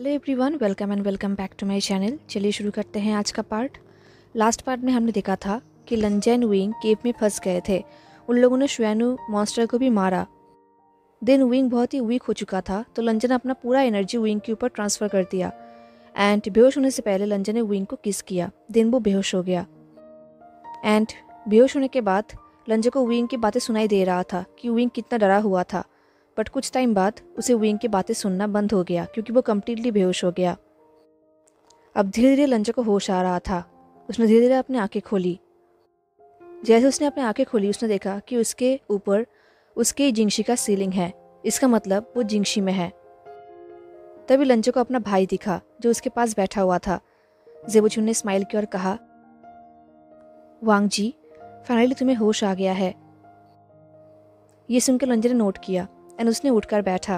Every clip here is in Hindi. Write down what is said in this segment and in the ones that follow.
Hello everyone, welcome back to my channel. चलिए शुरू करते हैं आज का पार्ट। लास्ट पार्ट में हमने देखा था कि लंजा एंड विंग केव में फंस गए थे। उन लोगों ने श्वेनु मॉन्स्टर को भी मारा। देन विंग बहुत ही वीक हो चुका था, तो लंजा ने अपना पूरा एनर्जी विंग के ऊपर ट्रांसफ़र कर दिया एंड बेहोश होने से पहले लंजा ने विंग को किस किया। देन वो बेहोश हो गया एंड बेहोश होने के बाद लंजा को विंग की बातें सुनाई दे रहा था कि विंग कितना डरा हुआ था। बट कुछ टाइम बाद उसे विंग की बातें सुनना बंद हो गया क्योंकि वो कम्प्लीटली बेहोश हो गया। अब धीरे धीरे लंजा को होश आ रहा था। उसने धीरे धीरे अपनी आंखें खोली। जैसे उसने अपनी आंखें खोली, उसने देखा कि उसके ऊपर उसके जिंगशी का सीलिंग है। इसका मतलब वो जिंगशी में है। तभी लंजा को अपना भाई दिखा जो उसके पास बैठा हुआ था। जेबुचुन ने स्माइल किया और कहा, वांग जी, फाइनली तुम्हें होश आ गया है। ये सुनकर लंजा ने नोट किया एंड उसने उठकर बैठा।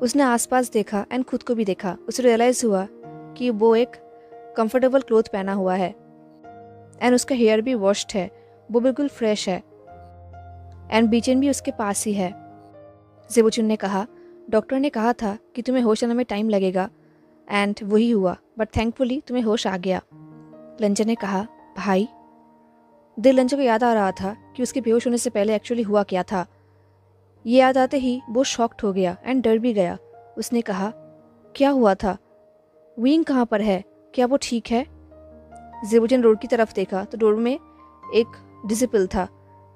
उसने आसपास देखा एंड खुद को भी देखा। उसे रियलाइज हुआ कि वो एक कंफर्टेबल क्लोथ पहना हुआ है एंड उसका हेयर भी वॉश्ड है। वो बिल्कुल फ्रेश है एंड बीचेन भी उसके पास ही है। जेबुचुन ने कहा, डॉक्टर ने कहा था कि तुम्हें होश आने में टाइम लगेगा एंड वही हुआ, बट थैंकफुली तुम्हें होश आ गया। लंजा ने कहा, भाई। दिल लंजा को याद आ रहा था कि उसके बेहोश होने से पहले एक्चुअली हुआ क्या था। ये याद आते ही वो शॉक्ड हो गया एंड डर भी गया। उसने कहा, क्या हुआ था? विंग कहाँ पर है? क्या वो ठीक है? जेबुचन रोड की तरफ देखा तो रोड में एक डिसिपल था।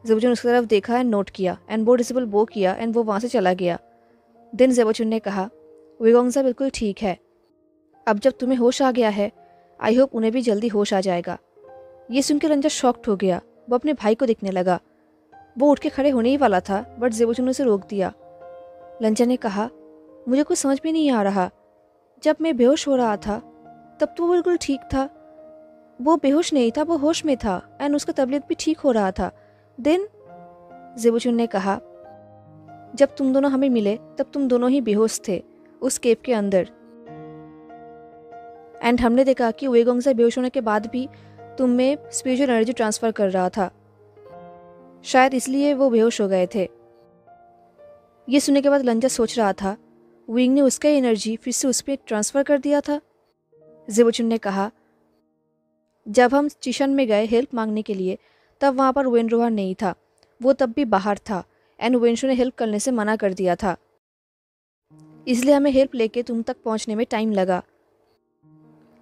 जेबुचन उसकी तरफ देखा एंड नोट किया एंड वो डिसिपल बो किया एंड वो वहाँ से चला गया। देन जेबुचन ने कहा, वेगोंगजा बिल्कुल ठीक है। अब जब तुम्हें होश आ गया है, आई होप उन्हें भी जल्दी होश आ जाएगा। ये सुनकर रंजा शॉक्ड हो गया। वो अपने भाई को देखने लगा। वो उठ के खड़े होने ही वाला था, बट जेबुचुन ने उसे रोक दिया। लंजा ने कहा, मुझे कुछ समझ में नहीं आ रहा। जब मैं बेहोश हो रहा था तब तो वो बिल्कुल ठीक था। वो बेहोश नहीं था, वो होश में था एंड उसका तबीयत भी ठीक हो रहा था। देन जेबुचुन ने कहा, जब तुम दोनों हमें मिले तब तुम दोनों ही बेहोश थे उस केव के अंदर एंड हमने देखा कि वेगोंगजा बेहोश होने के बाद भी तुम में स्पिरिचुअल एनर्जी ट्रांसफर कर रहा था। शायद इसलिए वो बेहोश हो गए थे। ये सुनने के बाद लंजा सोच रहा था, विंग ने उसका एनर्जी फिर से उस पर ट्रांसफ़र कर दिया था। जेबुचुन ने कहा, जब हम स्टेशन में गए हेल्प मांगने के लिए तब वहाँ पर वेनरोहा नहीं था। वो तब भी बाहर था एंड वेनशो ने हेल्प करने से मना कर दिया था। इसलिए हमें हेल्प लेके तुम तक पहुँचने में टाइम लगा।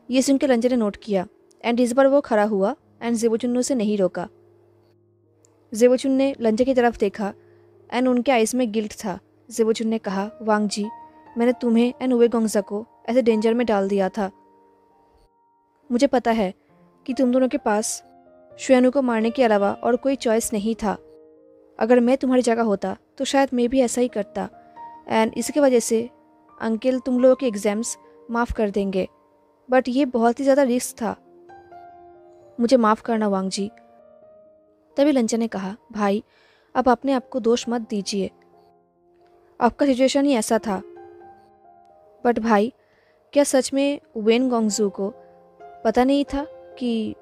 ये सुन के लंजा ने नोट किया एंड इस बार वो खड़ा हुआ एंड जेबुचुन ने उसे नहीं रोका। जेबुचुन ने लंजा की तरफ देखा एंड उनके आइज़ में गिल्ट था। जेबुचुन ने कहा, वांग जी, मैंने तुम्हें एंड वेगोंगजा को ऐसे डेंजर में डाल दिया था। मुझे पता है कि तुम दोनों के पास श्वेनु को मारने के अलावा और कोई चॉइस नहीं था। अगर मैं तुम्हारी जगह होता तो शायद मैं भी ऐसा ही करता एंड इसकी वजह से अंकल तुम लोगों के एग्ज़ाम्स माफ़ कर देंगे, बट ये बहुत ही ज़्यादा रिस्क था। मुझे माफ़ करना वांग जी। तभी लंजा ने कहा, भाई, अब अपने आप को दोष मत दीजिए। आपका सिचुएशन ही ऐसा था। बट भाई, क्या सच में वेन गोंगजू को पता नहीं था कि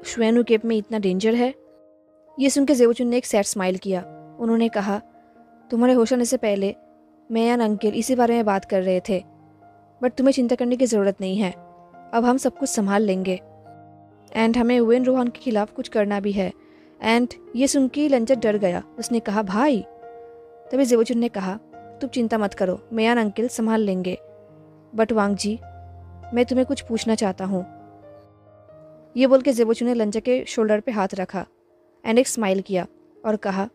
श्वेनु केव में इतना डेंजर है? ये सुनकर जेबुचुन ने एक सैड स्माइल किया। उन्होंने कहा, तुम्हारे होश आने से पहले मैं और अंकल इसी बारे में बात कर रहे थे, बट तुम्हें चिंता करने की ज़रूरत नहीं है। अब हम सब कुछ संभाल लेंगे एंड हमें वेन रोहान के खिलाफ कुछ करना भी है। एंड ये सुन के लंजा डर गया। उसने कहा, भाई। तभी जेबुचुन ने कहा, तुम चिंता मत करो, मैं और अंकल संभाल लेंगे। बट वांग जी, मैं तुम्हें कुछ पूछना चाहता हूँ। ये बोल के जेबुचुन ने लंजा के शोल्डर पे हाथ रखा एंड एक स्माइल किया और कहा,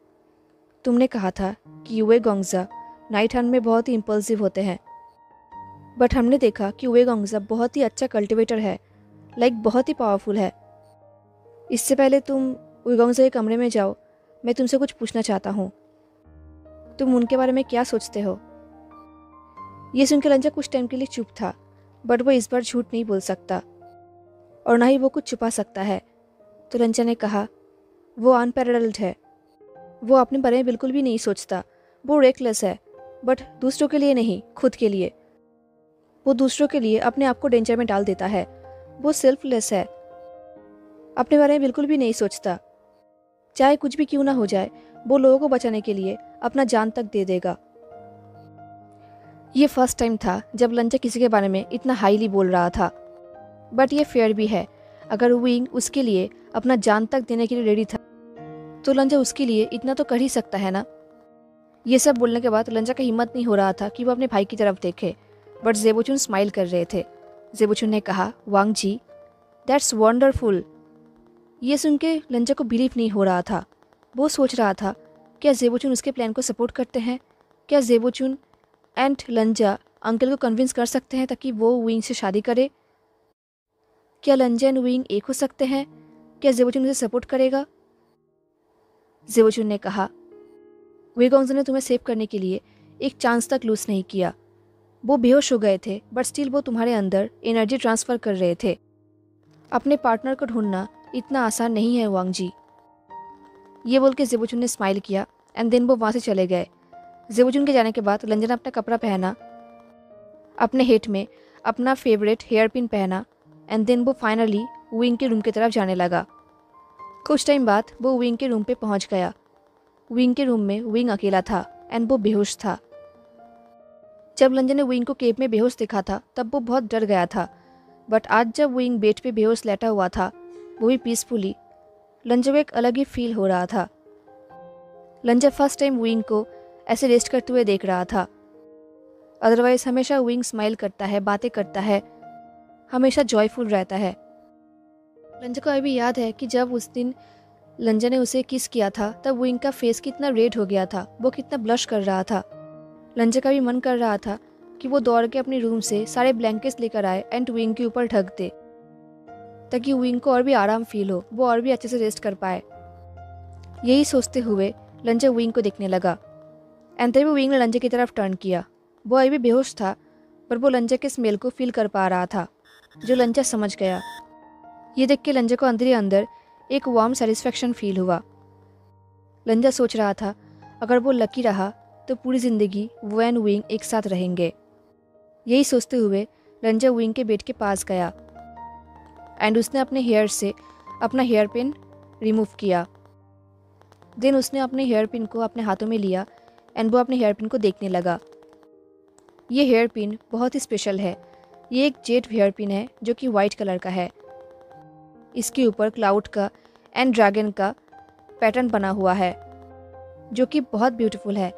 तुमने कहा था कि वेगोंगजा नाइट हंट में बहुत ही इम्पल्सिव होते हैं, बट हमने देखा कि वेगोंगजा बहुत ही अच्छा कल्टिवेटर है, लाइक बहुत ही पावरफुल है। इससे पहले तुम वेगोंगजा के कमरे में जाओ, मैं तुमसे कुछ पूछना चाहता हूँ। तुम उनके बारे में क्या सोचते हो? ये सुनकर लंजा कुछ टाइम के लिए चुप था, बट वो इस बार झूठ नहीं बोल सकता और ना ही वो कुछ छुपा सकता है। तो लंजा ने कहा, वो अनपैरेलल्ड है। वो अपने बारे में बिल्कुल भी नहीं सोचता। वो रेकलेस है, बट दूसरों के लिए नहीं, खुद के लिए। वो दूसरों के लिए अपने आप को डेंजर में डाल देता है। वो सेल्फलेस है, अपने बारे में बिल्कुल भी नहीं सोचता। चाहे कुछ भी क्यों ना हो जाए, वो लोगों को बचाने के लिए अपना जान तक दे देगा। ये फर्स्ट टाइम था जब लंजा किसी के बारे में इतना हाईली बोल रहा था। बट ये फेयर भी है, अगर विंग उसके लिए अपना जान तक देने के लिए रेडी था तो लंजा उसके लिए इतना तो कर ही सकता है ना। ये सब बोलने के बाद लंजा का हिम्मत नहीं हो रहा था कि वो अपने भाई की तरफ देखे, बट ज़ेबोचुन स्माइल कर रहे थे। ज़ेबोचुन ने कहा, वांग जी, दैट्स वंडरफुल। ये सुन के लंजा को बिलीव नहीं हो रहा था। वो सोच रहा था, क्या ज़ेबोचुन उसके प्लान को सपोर्ट करते हैं? क्या ज़ेबोचुन एंड लंजा अंकल को कन्विंस कर सकते हैं ताकि वो विंग से शादी करे? क्या लंजा एंड विंग एक हो सकते हैं? क्या ज़ेबोचुन उसे सपोर्ट करेगा? ज़ेबोचुन ने कहा, वेगोंगजी ने तुम्हें सेव करने के लिए एक चांस तक लूज नहीं किया। वो बेहोश हो गए थे, बट स्टिल वो तुम्हारे अंदर एनर्जी ट्रांसफ़र कर रहे थे। अपने पार्टनर को ढूंढना इतना आसान नहीं है वांग जी। ये बोल के ज़ेबोचुन ने स्माइल किया एंड देन वो वहाँ से चले गए। ज़ेबोचुन के जाने के बाद लंजा ने अपना कपड़ा पहना, अपने हेड में अपना फेवरेट हेयर पिन पहना एंड देन वो फाइनली विंग के रूम की तरफ जाने लगा। कुछ टाइम बाद वो विंग के रूम पे पहुंच गया। विंग के रूम में विंग अकेला था एंड वो बेहोश था। जब लंजा ने विंग को केव में बेहोश देखा था तब वो बहुत डर गया था, बट आज जब विंग बेड पे बेहोश लेटा हुआ था, वो भी पीसफुली, लंजा को एक अलग ही फील हो रहा था। लंजा फर्स्ट टाइम विंग को ऐसे रेस्ट करते हुए देख रहा था। अदरवाइज हमेशा विंग स्माइल करता है, बातें करता है, हमेशा जॉयफुल रहता है। लंजा को अभी याद है कि जब उस दिन लंजा ने उसे किस किया था तब विंग का फेस कितना रेड हो गया था, वो कितना ब्लश कर रहा था। लंजा का भी मन कर रहा था कि वो दौड़ के अपने रूम से सारे ब्लैंकेट्स लेकर आए एंड विंग के ऊपर ढक दे, ताकि विंग को और भी आराम फील हो, वो और भी अच्छे से रेस्ट कर पाए। यही सोचते हुए लंजा विंग को देखने लगा एंड तभी विंग ने लंजा की तरफ टर्न किया। वो अभी भी बेहोश था, पर वो लंजा के स्मेल को फील कर पा रहा था, जो लंजा समझ गया। ये देख के लंजा को अंदर ही अंदर एक वार्म सेटिस्फैक्शन फील हुआ। लंजा सोच रहा था, अगर वो लकी रहा तो पूरी ज़िंदगी वो एंड विंग एक साथ रहेंगे। यही सोचते हुए लंजा विंग के बेड के पास गया एंड उसने अपने हेयर से अपना हेयर पिन रिमूव किया। देन उसने अपने हेयर पिन को अपने हाथों में लिया एंड वो अपने हेयर पिन को देखने लगा। ये हेयर पिन बहुत ही स्पेशल है। ये एक जेड हेयर पिन है जो कि वाइट कलर का है। इसके ऊपर क्लाउड का एंड ड्रैगन का पैटर्न बना हुआ है, जो कि बहुत ब्यूटीफुल है।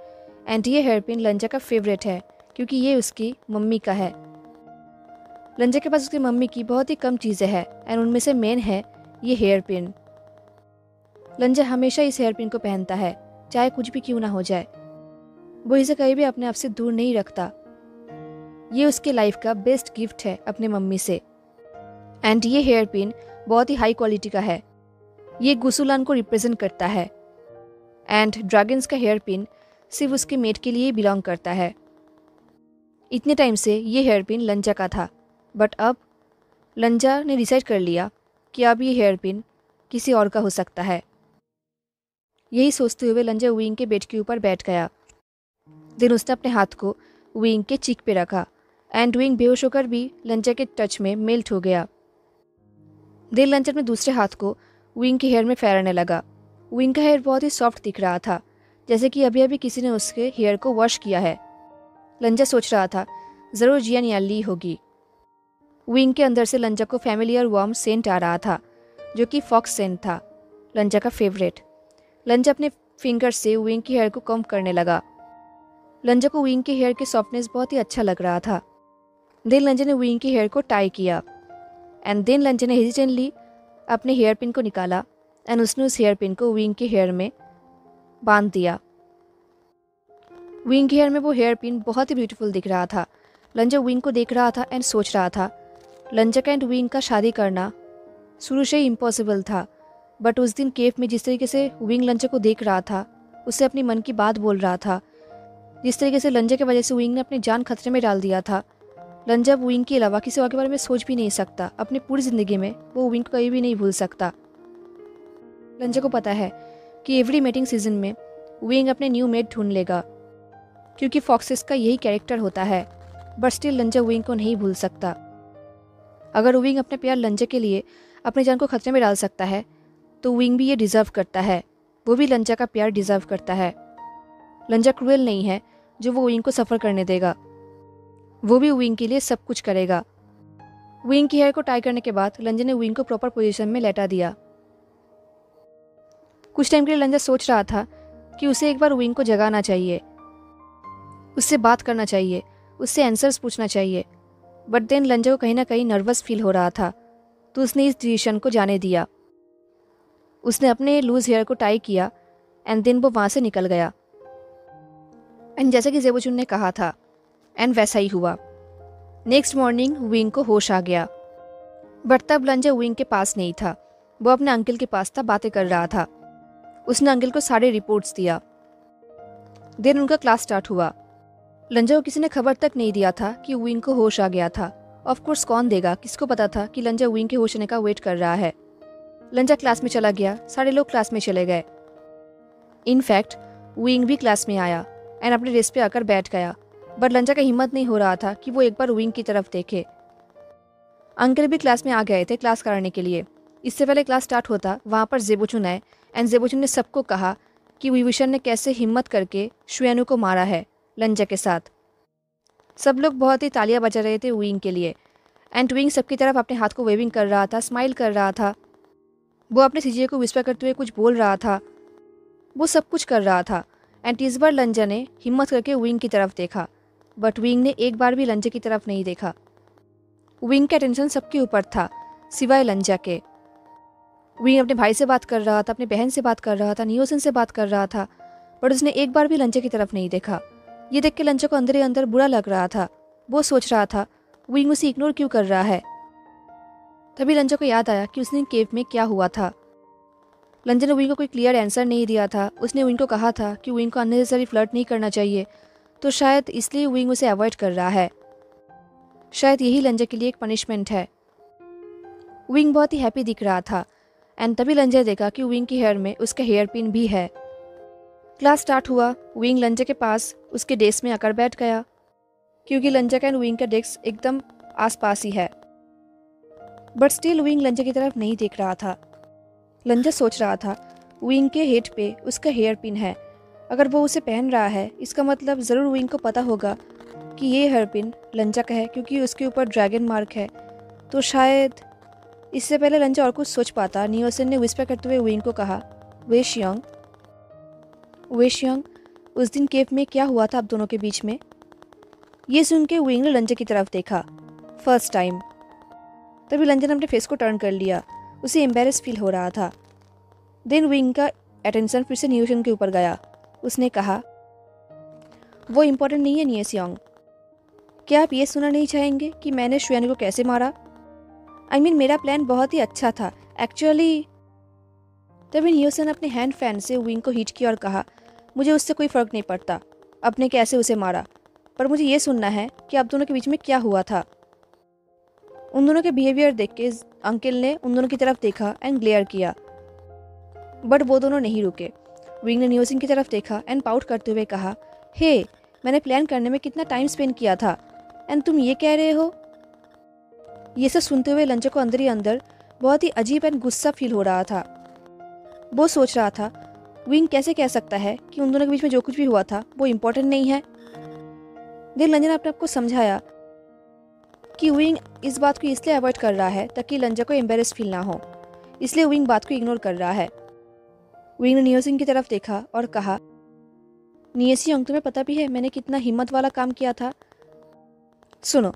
एंड ये हेयर पिन लंजा का फेवरेट है क्योंकि ये उसकी मम्मी का है। लंजा के पास उसकी मम्मी की बहुत ही कम चीज़ें हैं एंड उनमें से मेन है ये हेयर पिन। लंजा हमेशा इस हेयर पिन को पहनता है, चाहे कुछ भी क्यों ना हो जाए। वो इसे कहीं भी अपने आप से दूर नहीं रखता। ये उसके लाइफ का बेस्ट गिफ्ट है अपने मम्मी से। एंड ये हेयर पिन बहुत ही हाई क्वालिटी का है। ये गुसुलान को रिप्रेजेंट करता है एंड ड्रैगन्स का हेयर पिन सिर्फ उसके मेट के लिए बिलोंग करता है। इतने टाइम से ये हेयर पिन लंजा का था, बट अब लंजा ने डिसाइड कर लिया कि अब ये हेयर पिन किसी और का हो सकता है। यही सोचते हुए लंजा विंग के बेड के ऊपर बैठ गया। देन उसने अपने हाथ को विंग के चीक पे रखा एंड विंग बेहोश होकर भी लंजा के टच में मेल्ट हो गया। देन लंजा अपने दूसरे हाथ को विंग के हेयर में फैलाने लगा। विंग का हेयर बहुत ही सॉफ्ट दिख रहा था, जैसे कि अभी अभी किसी ने उसके हेयर को वॉश किया है। लंजा सोच रहा था, ज़रूर जियान या ली होगी। विंग के अंदर से लंजा को फैमिलियर वार्म सेंट आ रहा था, जो कि फॉक्स सेंट था, लंजा का फेवरेट। लंजा अपने फिंगर से विंग के हेयर को कॉम्ब करने लगा। लंजा को विंग के हेयर के सॉफ्टनेस बहुत ही अच्छा लग रहा था। देन लंजा ने विंग के हेयर को टाई किया एंड देन लंजा ने हेजिटेंटली अपने हेयर पिन को निकाला एंड उसने उस हेयर पिन को विंग के हेयर में बांध दिया। विंग के हेयर में वो हेयर पिन बहुत ही ब्यूटीफुल दिख रहा था। लंजा विंग को देख रहा था एंड सोच रहा था, लंजा का एंड विंग का शादी करना शुरू से ही इम्पॉसिबल था, बट उस दिन केव में जिस तरीके से विंग लंजा को देख रहा था, उससे अपनी मन की बात बोल रहा था, जिस तरीके से लंजा की वजह से विंग ने अपनी जान खतरे में डाल दिया था, लंजा अब विंग के अलावा किसी और के बारे में सोच भी नहीं सकता। अपनी पूरी ज़िंदगी में वो विंग को कभी भी नहीं भूल सकता। लंजा को पता है कि एवरी मेटिंग सीजन में विंग अपने न्यू मेट ढूंढ लेगा, क्योंकि फॉक्सेस का यही कैरेक्टर होता है, बट स्टिल लंजा विंग को नहीं भूल सकता। अगर विंग अपने प्यार लंजा के लिए अपनी जान को खतरे में डाल सकता है, तो विंग भी ये डिज़र्व करता है। वो भी लंजा का प्यार डिज़र्व करता है। लंजा क्रूएल नहीं है जो वो विंग को सफ़र करने देगा। वो भी विंग के लिए सब कुछ करेगा। विंग की हेयर को टाई करने के बाद लंजा ने विंग को प्रॉपर पोजीशन में लेटा दिया। कुछ टाइम के लिए लंजा सोच रहा था कि उसे एक बार विंग को जगाना चाहिए, उससे बात करना चाहिए, उससे आंसर्स पूछना चाहिए। बट देन लंजा को कहीं ना कहीं नर्वस फील हो रहा था, तो उसने इस डिसीजन को जाने दिया। उसने अपने लूज हेयर को टाई किया एंड देन वो वहाँ से निकल गया। एंड जैसा कि जेबोचुन ने कहा था एंड वैसा ही हुआ। नेक्स्ट मॉर्निंग विंग को होश आ गया, बट तब लंजा विंग के पास नहीं था, वो अपने अंकल के पास था, बातें कर रहा था। उसने अंकल को सारे रिपोर्ट्स दिया। देन उनका क्लास स्टार्ट हुआ। लंजा को किसी ने खबर तक नहीं दिया था कि विंग को होश आ गया था। ऑफ कोर्स कौन देगा, किसको पता था कि लंजा विंग के होश आने का वेट कर रहा है। लंजा क्लास में चला गया, सारे लोग क्लास में चले गए। इनफैक्ट विंग भी क्लास में आया एंड अपने डेस्क पे आकर बैठ गया। बट लंजा का हिम्मत नहीं हो रहा था कि वो एक बार विंग की तरफ देखे। अंकल भी क्लास में आ गए थे क्लास कराने के लिए। इससे पहले क्लास स्टार्ट होता वहाँ पर जेबोचुन आए एंड जेबोचुन ने सबको कहा कि विभीषण ने कैसे हिम्मत करके शुयानु को मारा है लंजा के साथ। सब लोग बहुत ही तालियां बजा रहे थे विंग के लिए एंड विंग सबकी तरफ अपने हाथ को वेविंग कर रहा था, स्माइल कर रहा था। वो अपने सीजे को विस्पर करते हुए कुछ बोल रहा था, वो सब कुछ कर रहा था। एंड इस बार लंजा ने हिम्मत करके विंग की तरफ देखा, बट विंग ने एक बार भी लंजा की तरफ नहीं देखा। विंग का टेंशन सबके ऊपर था सिवाय लंजा के। विंग अपने भाई से बात कर रहा था, अपनी बहन से बात कर रहा था, नियोसन से बात कर रहा था, बट उसने एक बार भी लंजा की तरफ नहीं देखा। ये देख के लंजा को अंदर ही अंदर बुरा लग रहा था। वो सोच रहा था विंग उसे इग्नोर क्यों कर रहा है। तभी लंजा को याद आया कि उस दिन केव में क्या हुआ था। लंजा ने विंग को कोई क्लियर आंसर नहीं दिया था। उसने विंग को कहा था कि विंग को अननेसेसरी फ्लर्ट नहीं करना चाहिए, तो शायद इसलिए विंग उसे अवॉइड कर रहा है। शायद यही लंजा के लिए एक पनिशमेंट है। विंग बहुत ही हैप्पी दिख रहा था एंड तभी लंजा देखा कि विंग की हेयर में उसका हेयर पिन भी है। क्लास स्टार्ट हुआ। विंग लंजा के पास उसके डेस्क में आकर बैठ गया, क्योंकि लंजा का एंड विंग का डेस्क एकदम आसपास ही है। बट स्टिल विंग लंजा की तरफ नहीं देख रहा था। लंजा सोच रहा था विंग के हेड पे उसका हेयर पिन है। अगर वो उसे पहन रहा है, इसका मतलब ज़रूर विंग को पता होगा कि ये हेयर पिन लंजा का है, क्योंकि उसके ऊपर ड्रैगन मार्क है। तो शायद इससे पहले लंजा और कुछ सोच पाता, नियोसन ने विस्पर करते हुए विंग को कहा, वेशियोंग, उस दिन केव में क्या हुआ था आप दोनों के बीच में? ये सुन के विंग ने लंजा की तरफ देखा फर्स्ट टाइम। तभी लंजा ने अपने फेस को टर्न कर लिया, उसे एम्बेरस फील हो रहा था। देन विंग का अटेंशन फिर से नियोसन के ऊपर गया। उसने कहा, वो इम्पोर्टेंट नहीं है नियोसियोंग, क्या आप ये सुनना नहीं चाहेंगे कि मैंने शुयानु को कैसे मारा? मेरा प्लान बहुत ही अच्छा था एक्चुअली। तभी नियोसन अपने हैंड फैन से विंग को हीट किया और कहा, मुझे उससे कोई फ़र्क नहीं पड़ता आपने कैसे उसे मारा, पर मुझे ये सुनना है कि आप दोनों के बीच में क्या हुआ था। उन दोनों के बिहेवियर देख के अंकल ने उन दोनों की तरफ देखा एंड ग्लेयर किया, बट वो दोनों नहीं रुके। विंग ने नियोसन की तरफ देखा एंड पाउट करते हुए कहा, हे, मैंने प्लान करने में कितना टाइम स्पेंड किया था एंड तुम ये कह रहे हो? ये सब सुनते हुए लंजा को अंदर ही अंदर बहुत ही अजीब एंड गुस्सा फील हो रहा था। वो सोच रहा था विंग कैसे कह सकता है कि उन दोनों के बीच में जो कुछ भी हुआ था वो इम्पोर्टेंट नहीं है। देन लंजा ने अपने आप को समझाया कि विंग इस बात को इसलिए अवॉइड कर रहा है ताकि लंजा को एम्बेरस फील ना हो, इसलिए विंग बात को इग्नोर कर रहा है। विंग ने नियोसन की तरफ देखा और कहा, नियोसियोंग, तुम्हें पता भी है मैंने कितना हिम्मत वाला काम किया था? सुनो,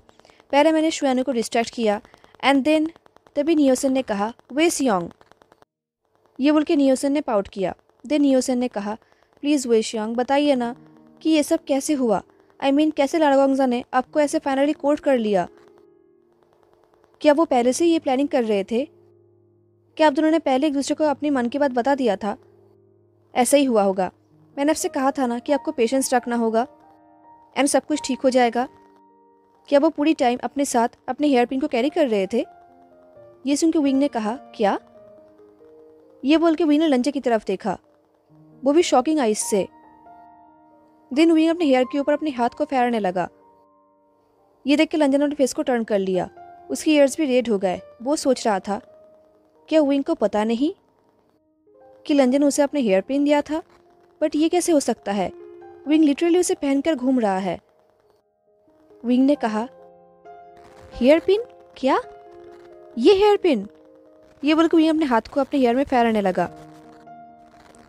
पहले मैंने शुयानु को डिस्ट्रैक्ट किया एंड देन तभी नियोसन ने कहा, वेशियोंग। ये बोल के नियोसन ने पाउट किया। देन नियोसन ने कहा, प्लीज़ वेशियोंग, बताइए ना कि ये सब कैसे हुआ? कैसे लाडगोंगजा ने आपको ऐसे फाइनली कोर्ट कर लिया? क्या वो पहले से ये प्लानिंग कर रहे थे? क्या आप दोनों ने पहले एक दूसरे को अपनी मन की बात बता दिया था? ऐसा ही हुआ होगा। मैंने आपसे कहा था ना कि आपको पेशेंस रखना होगा एंड सब कुछ ठीक हो जाएगा। क्या वो पूरी टाइम अपने साथ अपने हेयर पिन को कैरी कर रहे थे? ये सुन के विंग ने कहा, क्या? ये बोल के विंग ने लंजा की तरफ देखा, वो भी शॉकिंग आइज से। देन विंग अपने हेयर के ऊपर अपने हाथ को फेरने लगा। ये देख के लंजा ने अपने फेस को टर्न कर लिया, उसकी ईयर्स भी रेड हो गए। वो सोच रहा था, क्या विंग को पता नहीं कि लंजा ने उसे अपने हेयर पिन दिया था? बट ये कैसे हो सकता है? विंग लिटरली उसे पहनकर घूम रहा है। विंग ने कहा, हेयर पिन? क्या? ये हेयर पिन? ये बोलकर विंग अपने हाथ को अपने हेयर में फेरने लगा।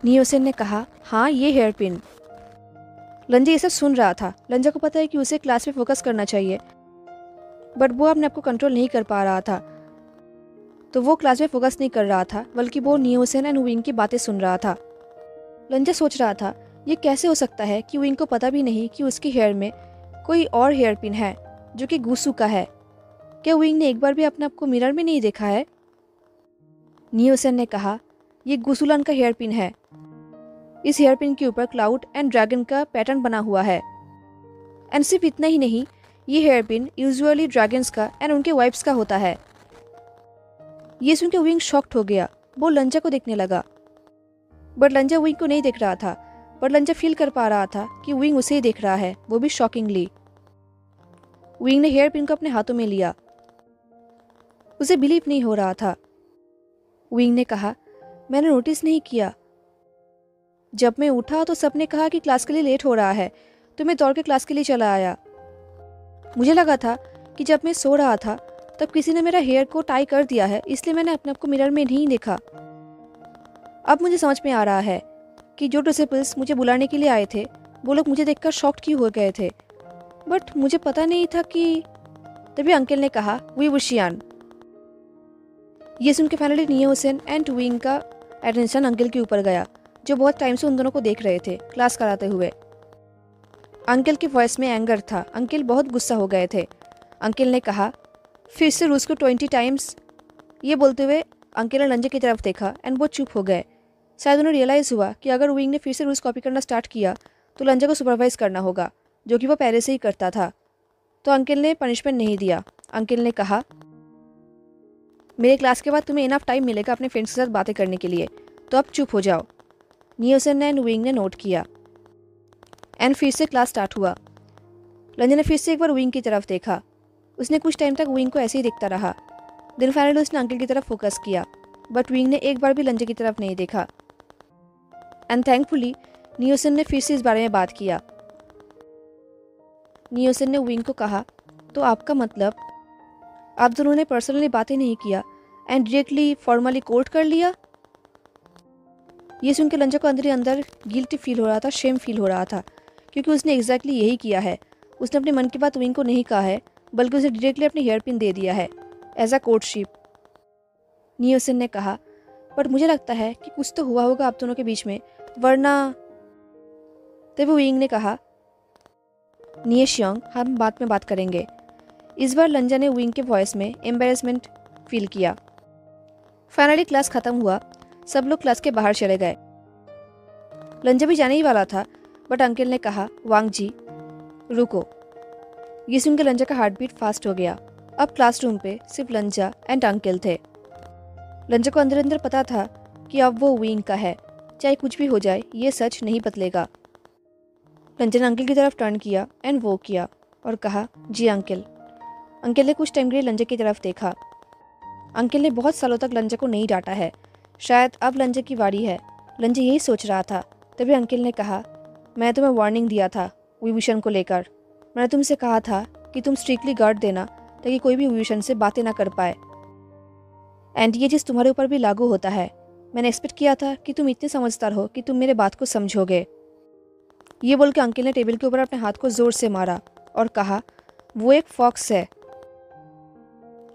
नियोसेन ने कहा, हाँ ये हेयर पिन। लंजा ये सब सुन रहा था। लंजा को पता है कि उसे क्लास में फोकस करना चाहिए, बट वो अपने आप को कंट्रोल नहीं कर पा रहा था। तो वो क्लास में फोकस नहीं कर रहा था, बल्कि वो नियोसेन एंड विंग की बातें सुन रहा था। लंजा सोच रहा था, ये कैसे हो सकता है कि विंग को पता भी नहीं कि उसके हेयर में कोई और हेयर पिन है जो कि गुसू का है। क्या विंग ने एक बार भी अपने आप को मिरर में नहीं देखा है? नियोसेन ने कहा, ये गुसुलान का हेयर पिन है। इस हेयर पिन के ऊपर क्लाउड एंड ड्रैगन का पैटर्न बना हुआ है। एंड सिर्फ इतना ही नहीं, ये हेयर पिन यूजुअली ड्रैगन्स का एंड उनके वाइफ्स का होता है। ये सुनकर विंग शॉक्ड हो गया। वो लंजा को देखने लगा, बट लंजा विंग को नहीं देख रहा था। पर लंजा फील कर पा रहा था कि विंग उसे ही देख रहा है, वो भी शॉकिंगली। विंग ने हेयर पिन को अपने हाथों में लिया। उसे बिलीव नहीं हो रहा था। विंग ने कहा, मैंने नोटिस नहीं किया। जब मैं उठा तो सबने कहा कि क्लास के लिए लेट हो रहा है, तो मैं दौड़ के क्लास के लिए चला आया। मुझे लगा था कि जब मैं सो रहा था तब किसी ने मेरा हेयर को टाई कर दिया है, इसलिए मैंने अपने आप को मिरर में नहीं देखा। अब मुझे समझ में आ रहा है कि जो डिसिपल्स मुझे बुलाने के लिए आए थे वो लोग मुझे देखकर शॉक्ड क्यों हो गए थे, बट मुझे पता नहीं था कि। तभी अंकल ने कहा, वी वुशियान। ये सुन के फाइनली नियोसेन एंड विंग का अटेंशन अंकल के ऊपर गया, जो बहुत टाइम से उन दोनों को देख रहे थे क्लास कराते हुए। अंकल की वॉइस में एंगर था। अंकल बहुत गुस्सा हो गए थे। अंकल ने कहा, फिर से रूस को 20 टाइम्स। ये बोलते हुए अंकल ने लंजा की तरफ देखा एंड वो चुप हो गए। शायद उन्हें रियलाइज़ हुआ कि अगर विंग ने फिर से रूस कॉपी करना स्टार्ट किया तो लंजा को सुपरवाइज करना होगा, जो कि वो पहले से ही करता था। तो अंकल ने पनिशमेंट नहीं दिया। अंकल ने कहा, मेरे क्लास के बाद तुम्हें इनफ टाइम मिलेगा अपने फ्रेंड्स के साथ बातें करने के लिए, तो अब चुप हो जाओ। नियोसेन एंड विंग ने नोट किया एंड फिर से क्लास स्टार्ट हुआ। लंजा ने फिर से एक बार विंग की तरफ देखा। उसने कुछ टाइम तक विंग को ऐसे ही देखता रहा। देन फाइनली उसने अंकल की तरफ फोकस किया, बट विंग ने एक बार भी लंजा की तरफ नहीं देखा। एंड थैंकफुली नियोसेन ने फिर से इस बारे में बात किया। नियोसेन ने विंग को कहा, तो आपका मतलब आप दोनों ने पर्सनली बातें नहीं किया एंड डायरेक्टली फॉर्मली कोर्ट कर लिया? ये सुनकर लंजा को अंदर ही अंदर गिल्टी फील हो रहा था, शेम फील हो रहा था, क्योंकि उसने एग्जैक्टली यही किया है। उसने अपने मन की बात विंग को नहीं कहा है, बल्कि उसे डायरेक्टली अपने हेयर पिन दे दिया है एज अ कोर्टशिप। नियोसेन ने कहा, बट मुझे लगता है कि कुछ तो हुआ होगा आप दोनों के बीच में, वरना। तभी विंग ने कहा, नियोशियांग, हम बाद में बात करेंगे। इस बार लंजा ने विंग के वॉइस में एम्बेरसमेंट फील किया। फाइनली क्लास खत्म हुआ। सब लोग क्लास के बाहर चले गए। लंजा भी जाने ही वाला था, बट अंकल ने कहा, वांग जी रुको। ये सुनकर लंजा का हार्ट बीट फास्ट हो गया। अब क्लासरूम पे सिर्फ लंजा एंड अंकल थे। लंजा को अंदर अंदर पता था कि अब वो विंग का है, चाहे कुछ भी हो जाए ये सच नहीं बदलेगा। लंजा ने अंकल की तरफ टर्न किया एंड वो किया और कहा, जी अंकल। अंकल ने कुछ टाइम के लिए लंजा की तरफ देखा। अंकल ने बहुत सालों तक लंजा को नहीं डांटा है, शायद अब लंजा की बारी है। लंजा यही सोच रहा था। तभी अंकल ने कहा, मैं तुम्हें वार्निंग दिया था विभूषण को लेकर। मैंने तुमसे कहा था कि तुम स्ट्रिक्टली गार्ड देना ताकि कोई भी विभूषण से बातें ना कर पाए, एंड ये चीज़ तुम्हारे ऊपर भी लागू होता है। मैंने एक्सपेक्ट किया था कि तुम इतने समझदार हो कि तुम मेरे बात को समझोगे। ये बोल के अंकल ने टेबल के ऊपर अपने हाथ को जोर से मारा और कहा, वो एक फॉक्स है।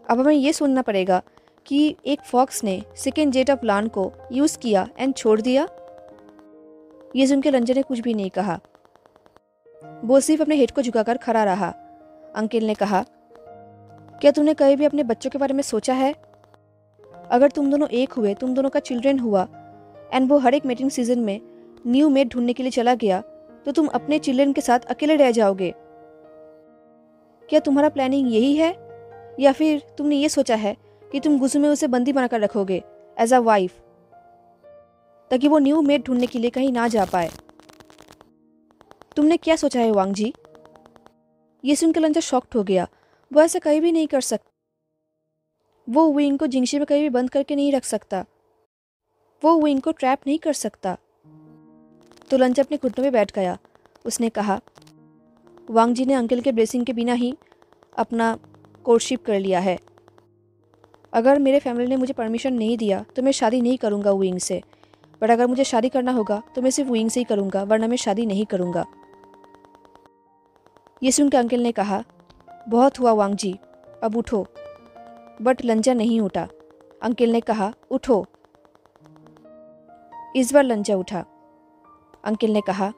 अब हमें ये सुनना पड़ेगा कि एक फॉक्स ने सेकेंड जेट ऑफ प्लान को यूज़ किया एंड छोड़ दिया। ये सुनकर लंजा ने कुछ भी नहीं कहा। वो सिर्फ अपने हेड को झुकाकर खड़ा रहा। अंकल ने कहा, क्या तुमने कभी भी अपने बच्चों के बारे में सोचा है? अगर तुम दोनों एक हुए, तुम दोनों का चिल्ड्रन हुआ एंड वो हर एक मेटिंग सीजन में न्यू मेट ढूंढने के लिए चला गया, तो तुम अपने चिल्ड्रन के साथ अकेले रह जाओगे। क्या तुम्हारा प्लानिंग यही है, या फिर तुमने ये सोचा है कि तुम गुस्से में उसे बंदी बनाकर रखोगे एज अ वाइफ, ताकि वो न्यू मेट ढूंढने के लिए कहीं ना जा पाए? तुमने क्या सोचा है वांग जी? ये सुनकर लंजा शॉक्ड हो गया। वो ऐसा कहीं भी नहीं कर सकता। वो विंग को जिंगशी में कहीं भी बंद करके नहीं रख सकता। वो विंग को ट्रैप नहीं कर सकता। तो लंजा अपने घुटनों में बैठ गया। उसने कहा, वांग जी ने अंकल के ब्लेसिंग के बिना ही अपना कोर्टशिप कर लिया है। अगर मेरे फैमिली ने मुझे परमिशन नहीं दिया तो मैं शादी नहीं करूँगा विंग से, पर अगर मुझे शादी करना होगा तो मैं सिर्फ विंग से ही करूँगा, वरना मैं शादी नहीं करूँगा। ये सुनकर अंकल ने कहा, बहुत हुआ वांग जी, अब उठो। बट लंजा नहीं उठा। अंकल ने कहा, उठो। इस बार लंजा उठा। अंकल ने कहा,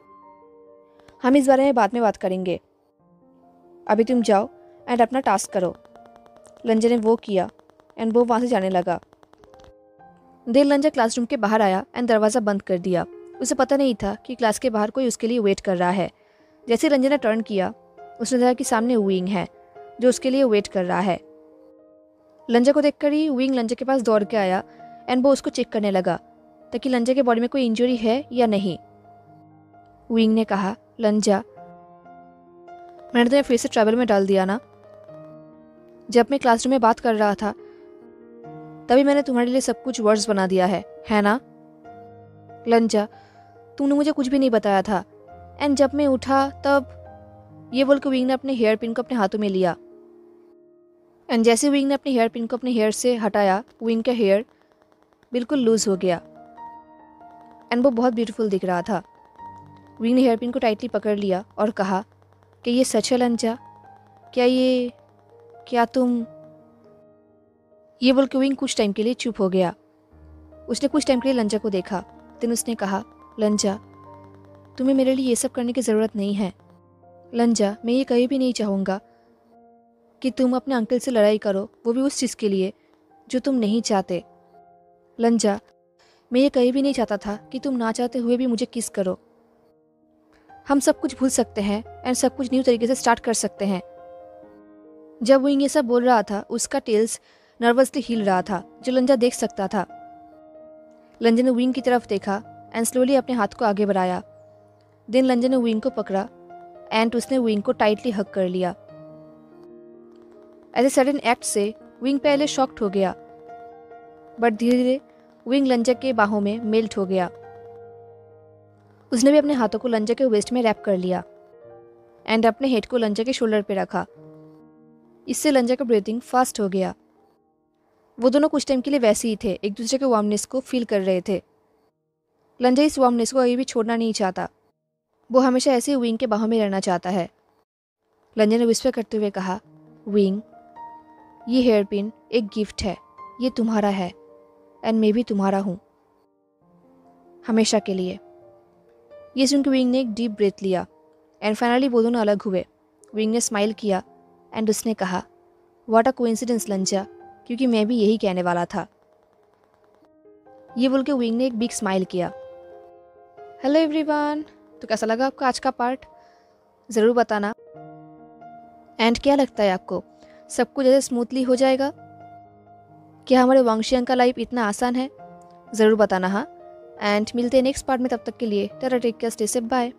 हम इस बारे में बाद में बात करेंगे, अभी तुम जाओ एंड अपना टास्क करो। लंजा ने वो किया एंड वो वहाँ से जाने लगा। देर लंजा क्लासरूम के बाहर आया एंड दरवाज़ा बंद कर दिया। उसे पता नहीं था कि क्लास के बाहर कोई उसके लिए वेट कर रहा है। जैसे लंजा ने टर्न किया, उसने देखा कि सामने विंग है जो उसके लिए वेट कर रहा है। लंजा को देखकर ही विंग लंजा के पास दौड़ के आया एंड वो उसको चेक करने लगा ताकि लंजा के बॉडी में कोई इंजरी है या नहीं। विंग ने कहा, लंजा, मैंने तुम्हें फिर से ट्रैवल में डाल दिया ना। जब मैं क्लासरूम में बात कर रहा था तभी मैंने तुम्हारे लिए सब कुछ वर्ड्स बना दिया है ना। लंजा, तुमने मुझे कुछ भी नहीं बताया था। एंड जब मैं उठा तब, ये बोल के विंग ने अपने हेयर पिन को अपने हाथों में लिया। एंड जैसे विंग ने अपने हेयर पिन को अपने हेयर से हटाया, विंग का हेयर बिल्कुल लूज हो गया एंड वो बहुत ब्यूटीफुल दिख रहा था। विंग ने हेयर पिन को टाइटली पकड़ लिया और कहा कि ये सच है लंजा, क्या तुम। ये बोल के विंग कुछ टाइम के लिए चुप हो गया। उसने कुछ टाइम के लिए लंजा को देखा। फिर उसने कहा, लंजा, तुम्हें मेरे लिए ये सब करने की ज़रूरत नहीं है। लंजा, मैं ये कहीं भी नहीं चाहूँगा कि तुम अपने अंकल से लड़ाई करो, वो भी उस चीज़ के लिए जो तुम नहीं चाहते। लंजा, मैं ये कहीं भी नहीं चाहता था कि तुम ना चाहते हुए भी मुझे किस करो। हम सब कुछ भूल सकते हैं एंड सब कुछ न्यू तरीके से स्टार्ट कर सकते हैं। जब विंग ये सब बोल रहा था, उसका टेल्स नर्वसली हिल रहा था जो लंजा देख सकता था। लंजा ने विंग की तरफ देखा एंड स्लोली अपने हाथ को आगे बढ़ाया। देन लंजा ने विंग को पकड़ा एंड उसने विंग को टाइटली हग कर लिया। ऐसे सडन एक्ट से विंग पहले शॉक्ड हो गया, बट धीरे धीरे विंग लंजा के बाहों में मेल्ट हो गया। उसने भी अपने हाथों को लंजा के वेस्ट में रैप कर लिया एंड अपने हेड को लंजा के शोल्डर पे रखा। इससे लंजा का ब्रीथिंग फास्ट हो गया। वो दोनों कुछ टाइम के लिए वैसे ही थे, एक दूसरे के वार्मनेस को फील कर रहे थे। लंजा इस वार्मनेस को अभी भी छोड़ना नहीं चाहता। वो हमेशा ऐसे ही विंग के बाहों में रहना चाहता है। लंजा ने विस्पर करते हुए कहा, विंग, ये हेयर पिन एक गिफ्ट है, ये तुम्हारा है एंड मैं भी तुम्हारा हूँ, हमेशा के लिए। ये सुनकर विंग ने एक डीप ब्रेथ लिया एंड फाइनली वो दोनों अलग हुए। विंग ने स्माइल किया एंड उसने कहा, व्हाट अ कोइंसिडेंस लंजा, क्योंकि मैं भी यही कहने वाला था। ये बोल के विंग ने एक बिग स्माइल किया। हेलो एवरीवन, तो कैसा लगा आपको आज का पार्ट, ज़रूर बताना। एंड क्या लगता है आपको, सब कुछ ऐसे स्मूथली हो जाएगा? क्या हमारे वांगशियांग का लाइफ इतना आसान है? ज़रूर बताना हाँ। एंड मिलते हैं नेक्स्ट पार्ट में, तब तक के लिए tata, take care, stay safe, bye.